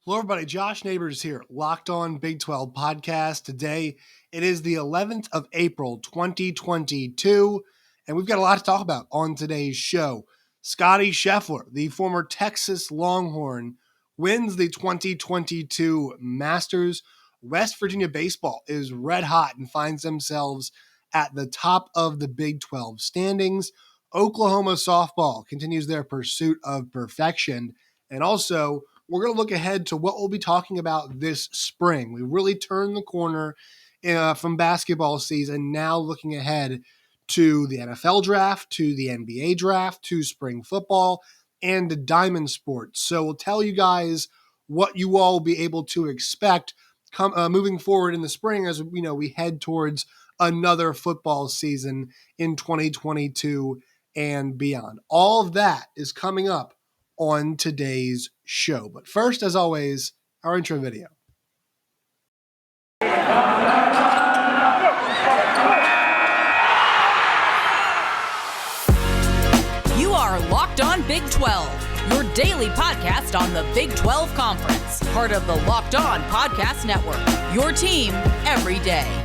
Hello, everybody. Josh Neighbors here, Locked On Big 12 podcast. Today, it is the 11th of April, 2022, and we've got a lot to talk about on today's show. Scottie Scheffler, the former Texas Longhorn, wins the 2022 Masters. West Virginia baseball is red hot and finds themselves at the top of the Big 12 standings. Oklahoma softball continues their pursuit of perfection, and also we're going to look ahead to what we'll be talking about this spring. We really turned the corner from basketball season, now looking ahead to the NFL draft, to the NBA draft, to spring football, and to diamond sports. So we'll tell you guys what you all will be able to expect moving forward in the spring as we head towards another football season in 2022 and beyond. All of that is coming up on today's show. But first, as always, our intro video. You are Locked On Big 12, your daily podcast on the Big 12 Conference, part of the Locked On Podcast Network, your team every day.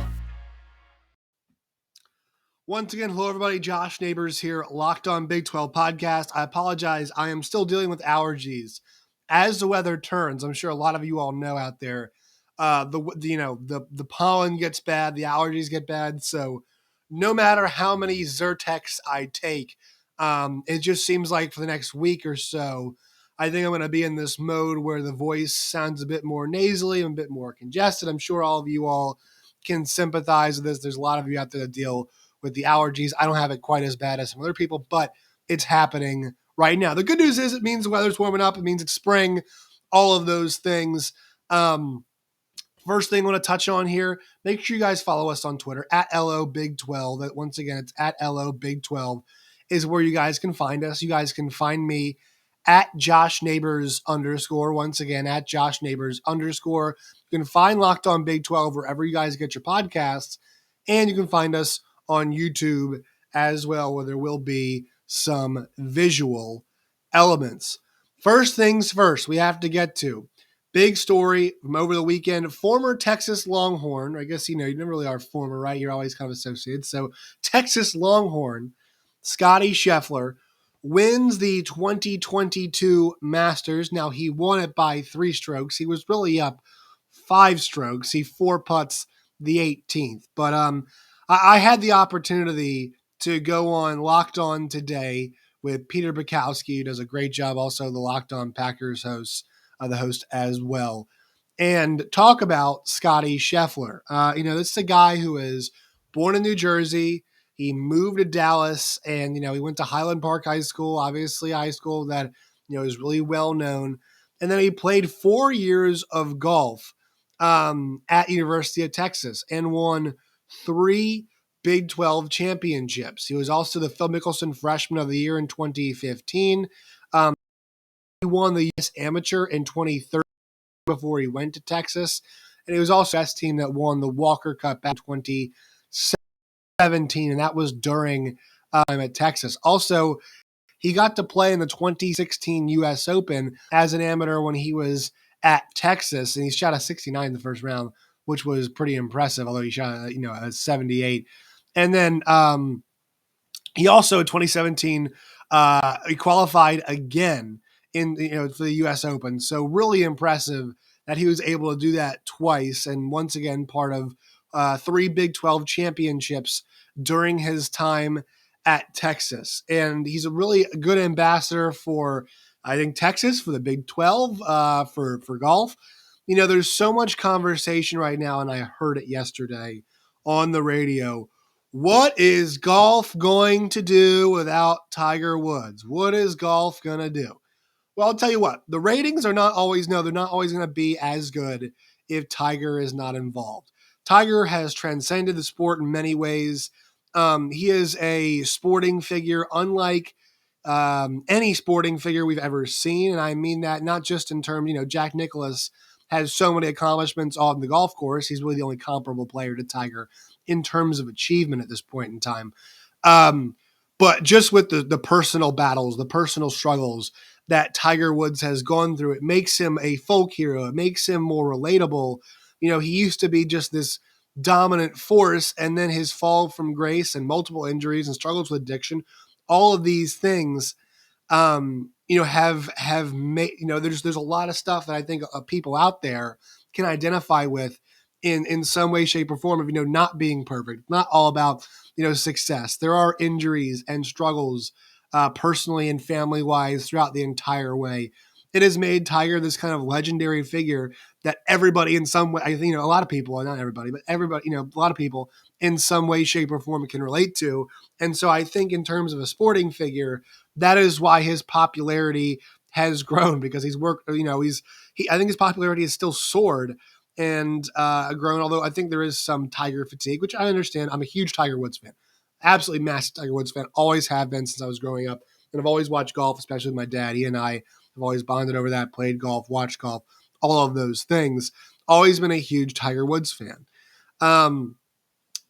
Once again, hello everybody, Josh Neighbors here, Locked On Big 12 podcast. I apologize, I am still dealing with allergies. As the weather turns, I'm sure a lot of you all know out there, the pollen gets bad, the allergies get bad. So no matter how many Zyrtecs I take, it just seems like for the next week or so, I think I'm going to be in this mode where the voice sounds a bit more nasally and a bit more congested. I'm sure all of you all can sympathize with this. There's a lot of you out there that deal with the allergies. I don't have it quite as bad as some other people, but it's happening right now. The good news is it means the weather's warming up. It means it's spring, all of those things. First thing I want to touch on here, make sure you guys follow us on Twitter at LOBig12. Once again, it's at LOBig12 is where you guys can find us. You guys can find me at Josh Neighbors _. Once again, at Josh Neighbors _. You can find Locked On Big 12 wherever you guys get your podcasts, and you can find us on YouTube as well, where there will be some visual elements. First things first, we have to get to big story from over the weekend. Former Texas Longhorn, I guess you never really are former, right? You're always kind of associated. So Texas Longhorn Scottie Scheffler wins the 2022 Masters. Now, he won it by 3 strokes. He was really up 5 strokes. He 4-putts the 18th. But I had the opportunity to go on Locked On today with Peter Bukowski, who does a great job, also the Locked On Packers host, the host as well, and talk about Scottie Scheffler. This is a guy who is born in New Jersey. He moved to Dallas, and he went to Highland Park High School, obviously a high school that is really well known. And then he played 4 years of golf at University of Texas and won 3 Big 12 championships. He was also the Phil Mickelson Freshman of the Year in 2015. He won the U.S. Amateur in 2013 before he went to Texas. And he was also the best team that won the Walker Cup back in 2017, and that was during time at Texas. Also, he got to play in the 2016 U.S. Open as an amateur when he was at Texas, and he shot a 69 in the first round, which was pretty impressive, although he shot a 78. And then he also in 2017 he qualified again for the U.S. Open. So really impressive that he was able to do that twice, and once again part of 3 Big 12 championships during his time at Texas. And he's a really good ambassador for, I think, Texas, for the Big 12, for golf. There's so much conversation right now, and I heard it yesterday on the radio. What is golf going to do without Tiger Woods? What is golf going to do? Well, I'll tell you what, the ratings are not always, they're not always going to be as good if Tiger is not involved. Tiger has transcended the sport in many ways. He is a sporting figure unlike any sporting figure we've ever seen. And I mean that not just in terms, Jack Nicklaus has so many accomplishments on the golf course. He's really the only comparable player to Tiger in terms of achievement at this point in time. But just with the personal battles, the personal struggles that Tiger Woods has gone through. It makes him a folk hero. It makes him more relatable. He used to be just this dominant force, and then his fall from grace and multiple injuries and struggles with addiction, all of these things, have made, there's a lot of stuff that I think people out there can identify with in some way, shape, or form of, not being perfect. Not all about, success. There are injuries and struggles, personally and family wise throughout the entire way. It has made Tiger this kind of legendary figure that everybody in some way, I think, a lot of people, not everybody, but everybody, a lot of people in some way, shape, or form can relate to. And so I think in terms of a sporting figure, that is why his popularity has grown, because he's worked, I think his popularity has still soared and grown, although I think there is some Tiger fatigue, which I understand. I'm a huge Tiger Woods fan, absolutely massive Tiger Woods fan, always have been since I was growing up. And I've always watched golf, especially with my dad. He and I have always bonded over that, played golf, watched golf, all of those things. Always been a huge Tiger Woods fan.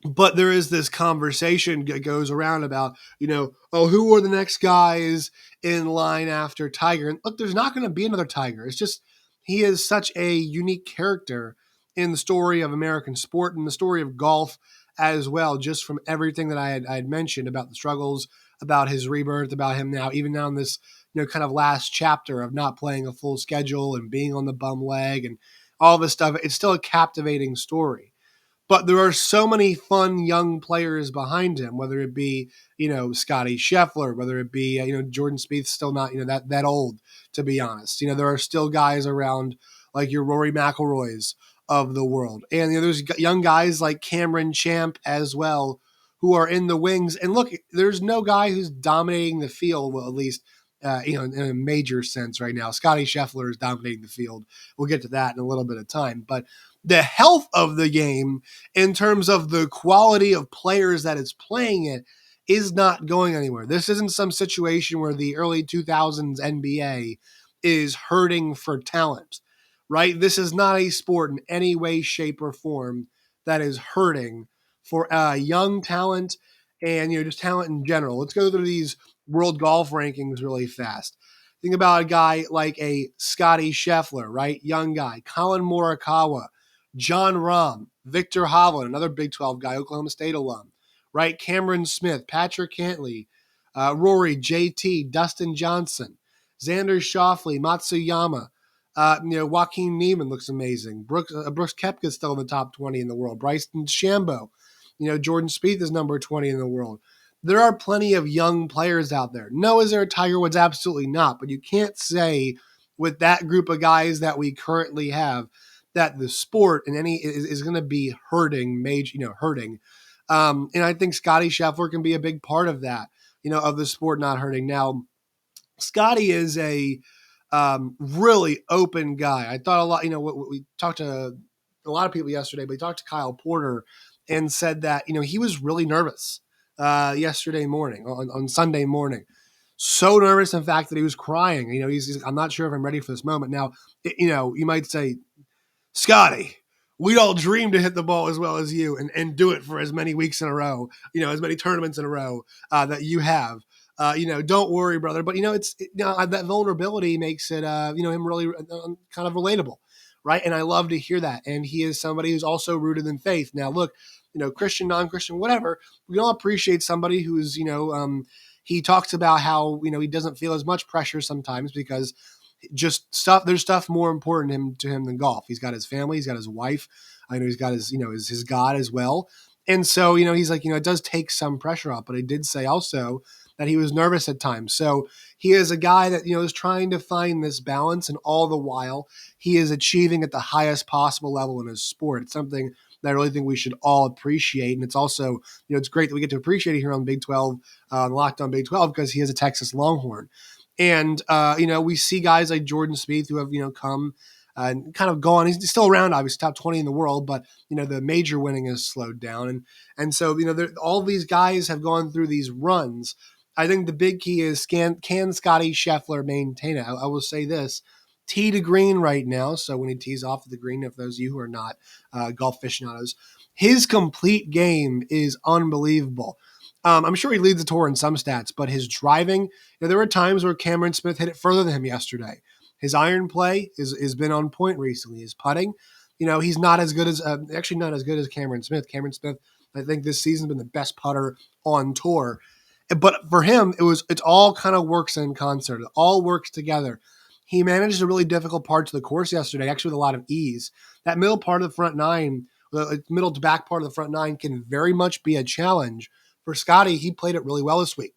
But there is this conversation that goes around about, who are the next guys in line after Tiger? And look, there's not going to be another Tiger. It's just, he is such a unique character in the story of American sport and the story of golf as well, just from everything that I had mentioned about the struggles, about his rebirth, about him now, even now in this, kind of last chapter of not playing a full schedule and being on the bum leg and all this stuff. It's still a captivating story. But there are so many fun young players behind him, whether it be, Scottie Scheffler, whether it be, Jordan Spieth's still not, that old, to be honest. There are still guys around like your Rory McIlroys of the world. And, there's young guys like Cameron Champ as well, who are in the wings. And look, there's no guy who's dominating the field, well, at least, in a major sense right now. Scottie Scheffler is dominating the field. We'll get to that in a little bit of time. But the health of the game in terms of the quality of players that is playing it is not going anywhere. This isn't some situation where the early 2000s NBA is hurting for talent, right? This is not a sport in any way, shape, or form that is hurting for young talent and, just talent in general. Let's go through these world golf rankings really fast. Think about a guy like a Scottie Scheffler, right? Young guy. Colin Morikawa, John Rahm, Victor Hovland, another Big 12 guy, Oklahoma State alum, right? Cameron Smith, Patrick Cantley, Rory, JT, Dustin Johnson, Xander Schauffele, Matsuyama, Joaquin Neiman looks amazing. Brooks Koepka is still in the top 20 in the world. Bryson DeChambeau, Jordan Spieth is number 20 in the world. There are plenty of young players out there. No, is there a Tiger Woods? Absolutely not. But you can't say with that group of guys that we currently have that the sport in any is going to be hurting. And I think Scottie Scheffler can be a big part of that, of the sport not hurting. Now, Scottie is a really open guy. I thought a lot, we talked to a lot of people yesterday, but we talked to Kyle Porter and said that, he was really nervous yesterday morning, on Sunday morning. So nervous, in fact, that he was crying. He's I'm not sure if I'm ready for this moment. Now, you might say, Scottie, we'd all dream to hit the ball as well as you and do it for as many weeks in a row, as many tournaments in a row that you have. Don't worry, brother. But, that vulnerability makes it, him really kind of relatable, right? And I love to hear that. And he is somebody who's also rooted in faith. Now, look, Christian, non-Christian, whatever, we all appreciate somebody who's, he talks about how, he doesn't feel as much pressure sometimes because there's stuff more important to him than golf. He's got his family, he's got his wife. I know he's got his God as well. And so, he's like, it does take some pressure off, but he did say also that he was nervous at times. So he is a guy that, is trying to find this balance, and all the while he is achieving at the highest possible level in his sport. It's something that I really think we should all appreciate. And it's also, it's great that we get to appreciate it here on Big 12, Locked on Big 12, because he is a Texas Longhorn. And, we see guys like Jordan Spieth who have, come and kind of gone. He's still around, obviously, top 20 in the world, but, the major winning has slowed down. And so, all these guys have gone through these runs. I think the big key is can Scottie Scheffler maintain it? I will say this. Tee to green right now. So when he tees off the green, if those of you who are not golf aficionados, his complete game is unbelievable. I'm sure he leads the tour in some stats, but his driving, there were times where Cameron Smith hit it further than him yesterday. His iron play has been on point recently. His putting, he's not as good as actually not as good as Cameron Smith. Cameron Smith, I think this season's been the best putter on tour. But for him, it's all kind of works in concert. It all works together. He managed the really difficult parts of the course yesterday, actually with a lot of ease. That middle part of the front nine, the middle to back part of the front nine, can very much be a challenge. For Scottie, he played it really well this week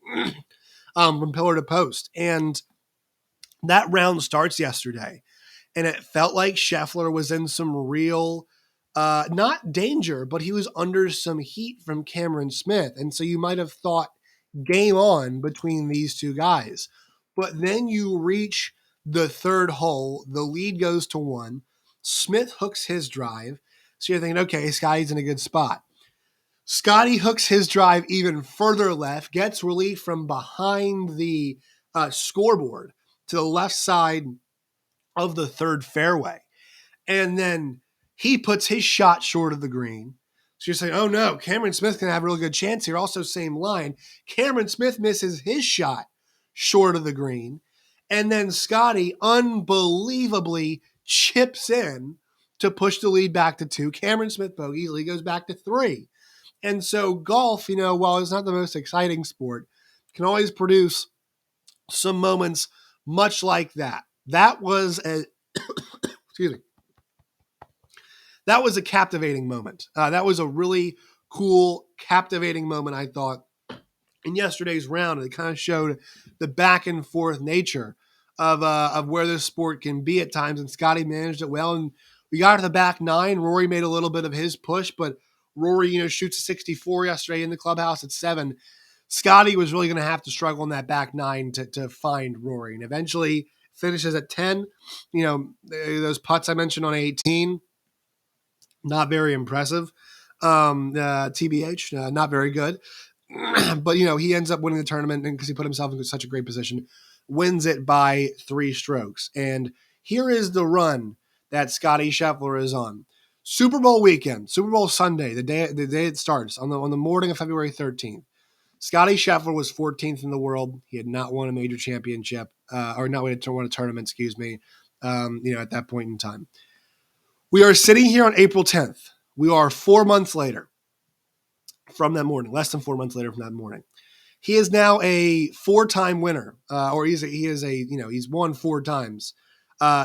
from pillar to post. And that round starts yesterday. And it felt like Scheffler was in some real, not danger, but he was under some heat from Cameron Smith. And so you might have thought game on between these two guys. But then you reach the third hole, the lead goes to one. Smith hooks his drive. So you're thinking, okay, Scottie's in a good spot. Scottie hooks his drive even further left, gets relief from behind the scoreboard to the left side of the third fairway. And then he puts his shot short of the green. So you're saying, oh no, Cameron Smith can have a really good chance here. Also, same line. Cameron Smith misses his shot short of the green. And then Scottie unbelievably chips in to push the lead back to 2. Cameron Smith bogeys, lead goes back to 3. And so golf, while it's not the most exciting sport, can always produce some moments much like that. That was a excuse me. That was a captivating moment. That was a really cool, captivating moment, I thought, in yesterday's round. It kind of showed the back and forth nature of where this sport can be at times, and Scottie managed it well. And we got to the back 9. Rory made a little bit of his push, but Rory, shoots a 64 yesterday in the clubhouse at 7. Scottie was really going to have to struggle in that back 9 to find Rory, and eventually finishes at 10. Those putts I mentioned on 18, not very impressive. TBH, not very good. But, he ends up winning the tournament because he put himself in such a great position, wins it by 3 strokes. And here is the run that Scottie Scheffler is on. Super Bowl weekend, Super Bowl Sunday, the day it starts, on the morning of February 13th. Scottie Scheffler was 14th in the world. He had not won a major championship, or not won a tournament, excuse me, at that point in time. We are sitting here on April 10th. We are 4 months later from that morning, less than 4 months later from that morning. He is now a 4-time winner, he's won 4 times.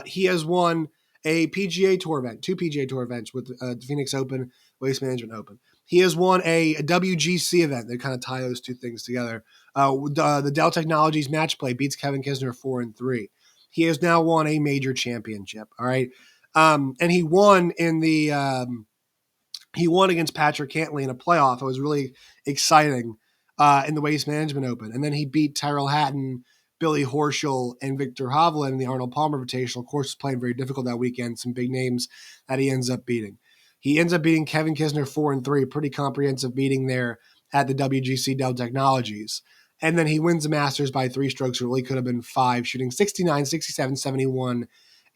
He has won a PGA Tour event, 2 PGA Tour events with the Phoenix Open, Waste Management Open. He has won a WGC event. They kind of tie those 2 things together. The Dell Technologies match play beats Kevin Kisner 4-3. He has now won a major championship. All right. And he won he won against Patrick Cantley in a playoff. It was really exciting in the Waste Management Open. And then he beat Tyrrell Hatton, Billy Horschel, and Victor Hovland in the Arnold Palmer Invitational. Of course, was playing very difficult that weekend. Some big names that he ends up beating. He ends up beating Kevin Kisner 4-3, pretty comprehensive beating there at the WGC Dell Technologies. And then he wins the Masters by 3 strokes. It really could have been 5, shooting 69, 67, 71,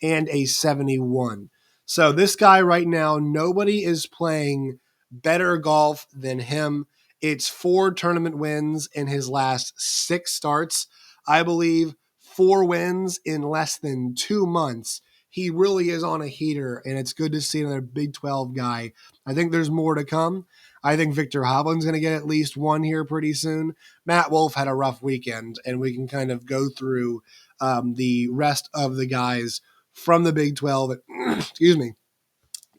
and a 71. So this guy right now, nobody is playing better golf than him. It's 4 tournament wins in his last 6 starts. I believe 4 wins in less than 2 months. He really is on a heater, and it's good to see another Big 12 guy. I think there's more to come. I think Victor Hovland's going to get at least 1 here pretty soon. Matt Wolff had a rough weekend, and we can kind of go through the rest of the guys from the Big 12, excuse me,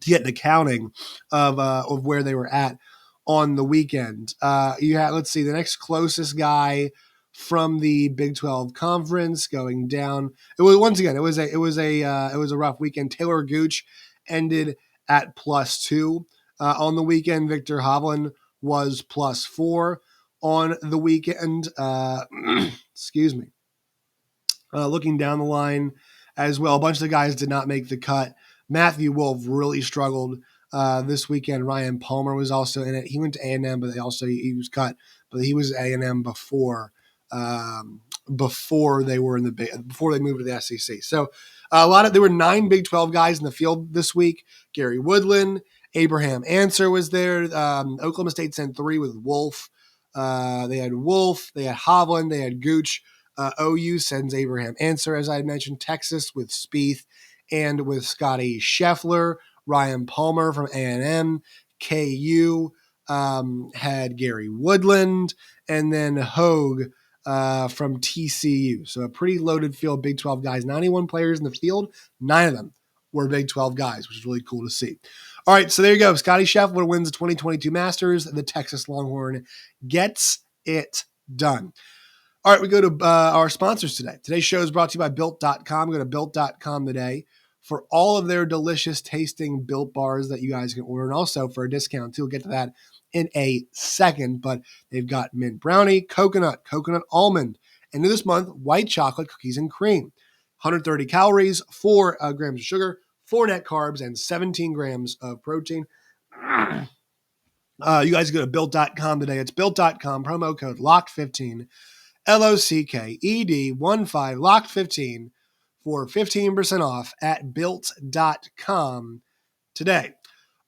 to get an accounting of where they were at on the weekend. Let's see, the next closest guy from the Big 12 conference going down. It was a rough weekend. Taylor Gooch ended at +2 on the weekend. Victor Hovland was +4 on the weekend. Excuse me. Looking down the line as well, a bunch of the guys did not make the cut. Matthew Wolff really struggled this weekend. Ryan Palmer was also in it. He went to A&M, but he was cut. But he was A&M before they moved to the SEC. So there were 9 Big 12 guys in the field this week. Gary Woodland, Abraham Answer was there. Oklahoma State sent 3 with Wolff. They had Wolf, they had Hovland, they had Gooch. OU sends Abraham Answer, as I mentioned. Texas with Spieth and with Scottie Scheffler. Ryan Palmer from A&M. KU had Gary Woodland, and then Hogue from TCU. So a pretty loaded field, Big 12 guys. 91 players in the field, 9 of them were Big 12 guys, which is really cool to see. All right, so there you go. Scottie Scheffler wins the 2022 Masters. The Texas Longhorn gets it done. All right, we go to our sponsors today. Today's show is brought to you by Built.com. Go to Built.com today for all of their delicious tasting Built bars that you guys can order, and also for a discount too. We'll get to that in a second, but they've got mint brownie, coconut almond, and this month, white chocolate cookies and cream. 130 calories, 4 grams of sugar, 4 net carbs, and 17 grams of protein. You guys go to Built.com today. It's Built.com, promo code LOCKED15. LOCKED15 LOCKED15 for 15% off at built.com today.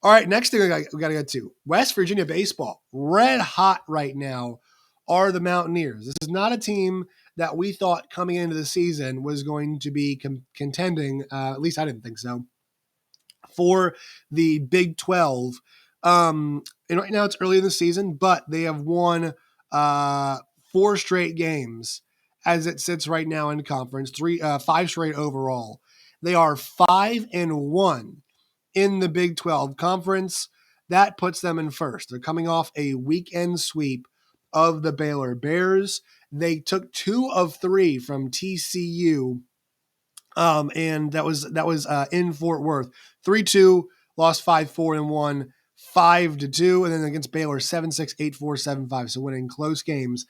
All right, next thing we got to get to. West Virginia baseball, red hot right now, are the Mountaineers. This is not a team that we thought coming into the season was going to be contending, at least I didn't think so, for the Big 12. And right now it's early in the season, but they have won 4 straight games as it sits right now in conference, 5 straight overall. They are 5-1 in the Big 12 conference. That puts them in first. They're coming off a weekend sweep of the Baylor Bears. They took 2 of 3 from TCU, and that was in Fort Worth. 3-2, lost 5-4 and won 5-2, and then against Baylor 7-6, 8-4, 7-5. So winning close games.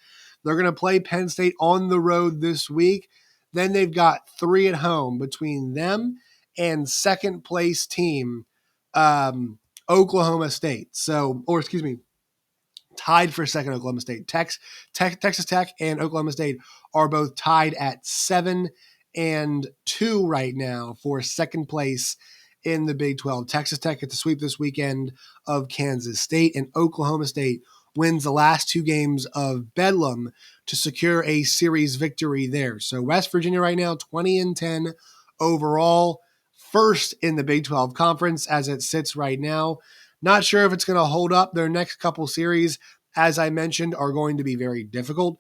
They're going to play Penn State on the road this week. Then they've got 3 at home between them and second place team Oklahoma State. Tied for second Oklahoma State. Texas Tech and Oklahoma State are both tied at 7-2 right now for second place in the Big 12. Texas Tech gets a sweep this weekend of Kansas State, and Oklahoma State wins the last 2 games of Bedlam to secure a series victory there. So West Virginia right now, 20-10 overall, first in the Big 12 conference as it sits right now. Not sure if it's going to hold up. Their next couple series, as I mentioned, are going to be very difficult.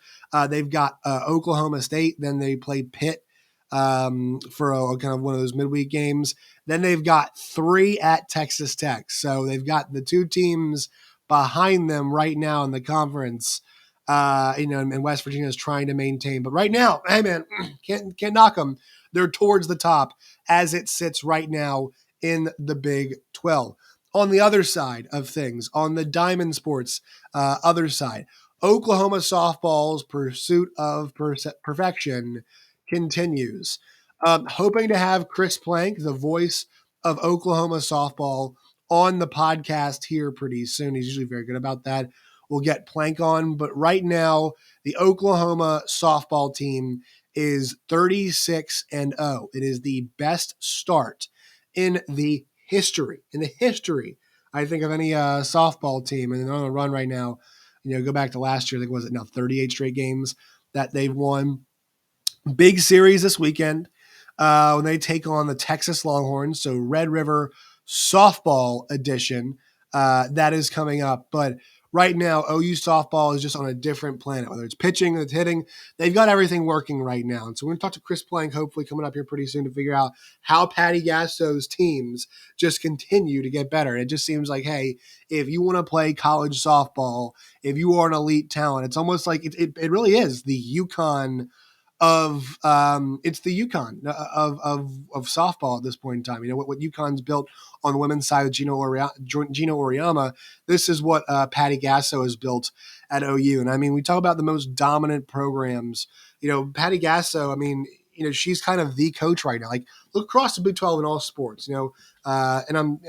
They've got Oklahoma State, then they play Pitt for a kind of one of those midweek games. Then they've got 3 at Texas Tech. So they've got the 2 teams behind them right now in the conference, and West Virginia is trying to maintain. But right now, hey man, can't knock them. They're towards the top as it sits right now in the Big 12. On the other side of things, on the Diamond Sports other side, Oklahoma softball's pursuit of perfection continues. Hoping to have Chris Plank, the voice of Oklahoma softball, on the podcast here pretty soon. He's usually very good about that. We'll get Plank on, but right now the Oklahoma softball team is 36-0. It is the best start in the history, I think, of any softball team. And they're on a run right now. Go back to last year. I think, was it now 38 straight games that they've won. Big series this weekend when they take on the Texas Longhorns. So Red River softball edition that is coming up. But right now, OU softball is just on a different planet, whether it's pitching, it's hitting. They've got everything working right now. And so we're going to talk to Chris Plank, hopefully coming up here pretty soon, to figure out how Patty Gasso's teams just continue to get better. And it just seems like, hey, if you want to play college softball, if you are an elite talent, it's almost like it really is the UConn of it's the UConn of softball at this point in time. What UConn's built on the women's side with Gino Oriyama. This is what Patty Gasso has built at OU. And I mean, we talk about the most dominant programs. Patty Gasso, I mean, she's kind of the coach right now. Like, look across the Big 12 in all sports, and I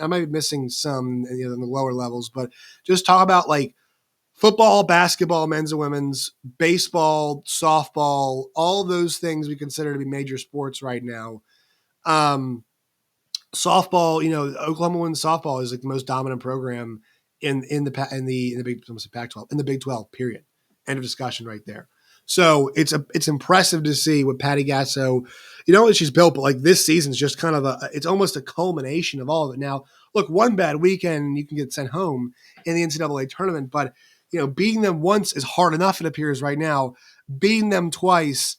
might be missing some in the lower levels, but just talk about like football, basketball, men's and women's, baseball, softball, all those things we consider to be major sports right now. Softball, Oklahoma women's softball is like the most dominant program in the Big, almost Pac-12, in the Big 12 period. End of discussion right there. So it's impressive to see what Patty Gasso, what she's built, but like this season's just kind of it's almost a culmination of all of it. Now, look, one bad weekend and you can get sent home in the NCAA tournament, but beating them once is hard enough, it appears right now. Beating them twice,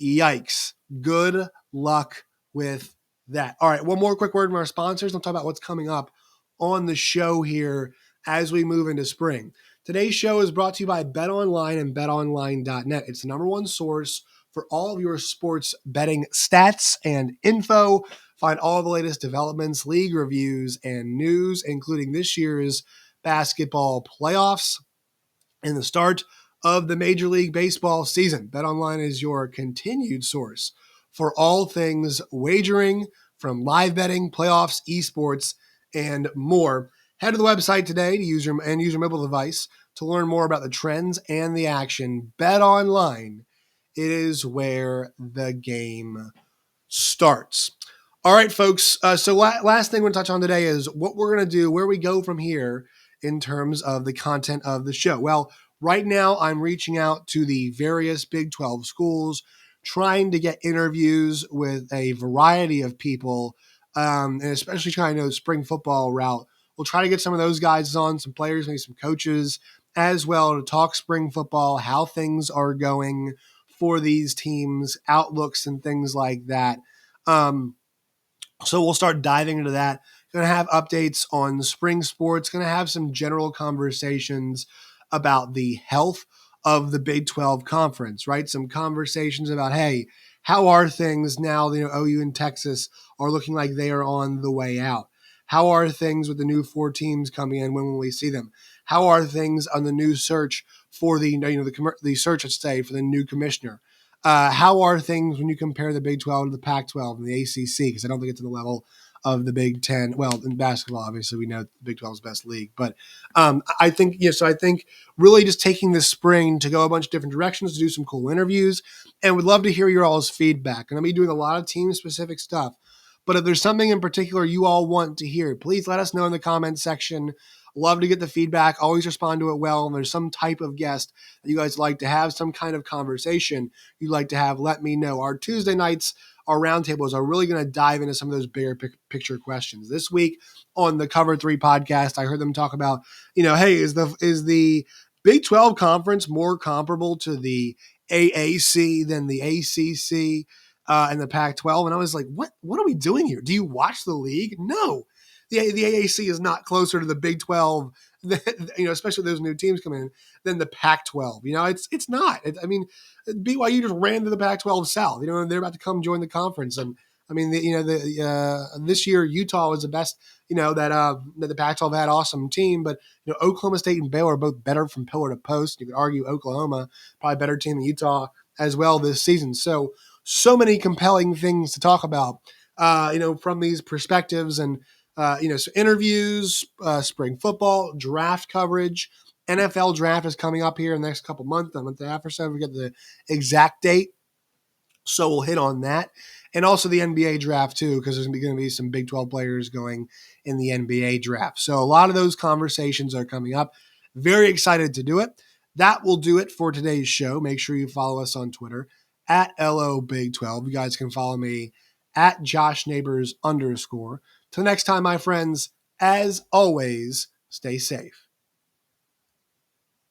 yikes. Good luck with that. All right, one more quick word from our sponsors. I'll talk about what's coming up on the show here as we move into spring. Today's show is brought to you by BetOnline and BetOnline.net. It's the number one source for all of your sports betting stats and info. Find all the latest developments, league reviews, and news, including this year's basketball playoffs and the start of the Major League Baseball season. BetOnline is your continued source for all things wagering, from live betting, playoffs, esports, and more. Head to the website today to use your mobile device to learn more about the trends and the action. BetOnline, it is where the game starts. All right, folks. So last thing we're going to touch on today is what we're going to do, where we go from here in terms of the content of the show. Well, right now I'm reaching out to the various Big 12 schools, trying to get interviews with a variety of people, and especially trying to spring football route. We'll try to get some of those guys on, some players, maybe some coaches as well, to talk spring football, how things are going for these teams, outlooks and things like that. So we'll start diving into that. Going to have updates on spring sports, going to have some general conversations about the health of the Big 12 conference, right? Some conversations about, hey, how are things now? OU and Texas are looking like they are on the way out. How are things with the new 4 teams coming in? When will we see them? How are things on the new search for the search, let's say, for the new commissioner? How are things when you compare the Big 12 to the Pac-12 and the ACC? Because I don't think it's to the level of the Big 10. Well, in basketball, obviously, we know the Big 12 is the best league. But I think really just taking this spring to go a bunch of different directions, to do some cool interviews, and would love to hear your all's feedback. And I'll be doing a lot of team-specific stuff. But if there's something in particular you all want to hear, please let us know in the comments section. Love to get the feedback. Always respond to it well. And there's some type of guest that you guys like to have, some kind of conversation you'd like to have, let me know. Our Tuesday nights, our roundtables are really going to dive into some of those bigger picture questions. This week on the Cover 3 podcast, I heard them talk about, hey, is the Big 12 conference more comparable to the AAC than the ACC and the Pac-12? And I was like, what are we doing here? Do you watch the league? No. The AAC is not closer to the Big 12, especially those new teams coming in, than the Pac-12. It's not. BYU just ran to the Pac-12 South. They're about to come join the conference, and this year Utah was the best. That the Pac-12 had, awesome team, but Oklahoma State and Baylor are both better from pillar to post. You could argue Oklahoma probably a better team than Utah as well this season. So many compelling things to talk about. From these perspectives and. So interviews, spring football, draft coverage, NFL draft is coming up here in the next couple months, a month and a half or so. We get the exact date, so we'll hit on that, and also the NBA draft too, because there's going to be some Big 12 players going in the NBA draft. So a lot of those conversations are coming up. Very excited to do it. That will do it for today's show. Make sure you follow us on Twitter at LOBig12. You guys can follow me at JoshNeighbors_. Till next time, my friends, as always, stay safe.